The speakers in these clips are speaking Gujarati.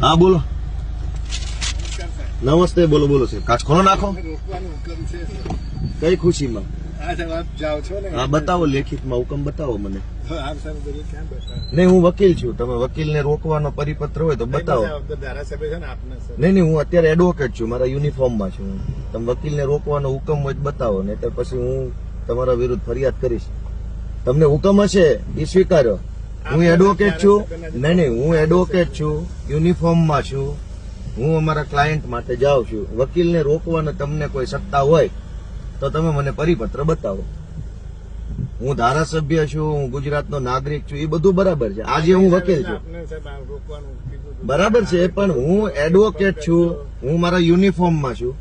હા બોલો. નમસ્તે. બોલો બોલો સાહેબ. કાચ ખોલો નાખો. કઈ ખુશીમાં? હા બતાવો, લેખિતમાં હુકમ બતાવો મને. નહીં, હું વકીલ છું. તમે વકીલને રોકવાનો પરિપત્ર હોય તો બતાવો. નહીં, હું અત્યારે એડવોકેટ છું, મારા યુનિફોર્મમાં છું. તમે વકીલને રોકવાનો હુકમ હોય તો બતાવો, નહીં તો પછી હું તમારા વિરુદ્ધ ફરિયાદ કરીશ. તમને હુકમ હશે એ સ્વીકારો. હું એડવોકેટ છું. નહીં, હું એડવોકેટ છું, યુનિફોર્મમાં છું. હું અમારા ક્લાયન્ટ માટે જાઉં છું. વકીલને રોકવાનો તમને કોઈ સત્તા હોય તો તમે મને પરિપત્ર બતાવો. હું ધારાસભ્ય છું, હું ગુજરાતનો નાગરિક છું, એ બધું બરાબર છે. આજે હું વકીલ છું, બરાબર છે, પણ હું એડવોકેટ છું, હું મારા યુનિફોર્મમાં છું.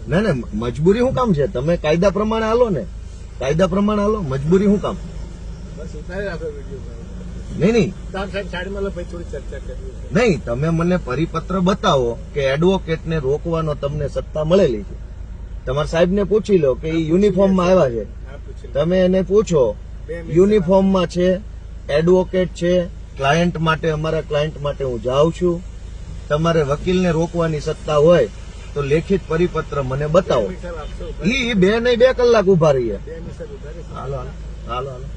ના ના, મજબૂરી શું કામ છે? તમે કાયદા પ્રમાણે હાલો ને, કાયદા પ્રમાણે હાલો. મજબૂરી શું કામ? નહીં, તમે મને પરિપત્ર બતાવો કે એડવોકેટને રોકવાનો તમને સત્તા મળેલી છે. તમારા સાહેબને પૂછી લો કે એ યુનિફોર્મમાં આવ્યા છે. તમે એને પૂછો, યુનિફોર્મમાં છે, એડવોકેટ છે, ક્લાયન્ટ માટે, અમારા ક્લાયન્ટ માટે હું જાઉં છું. તમારે વકીલને રોકવાની સત્તા હોય તો લેખિત પરિપત્ર મને બતાવો. એ 2 કલાક ઉભા રહીએ. હાલો હાલો હાલો.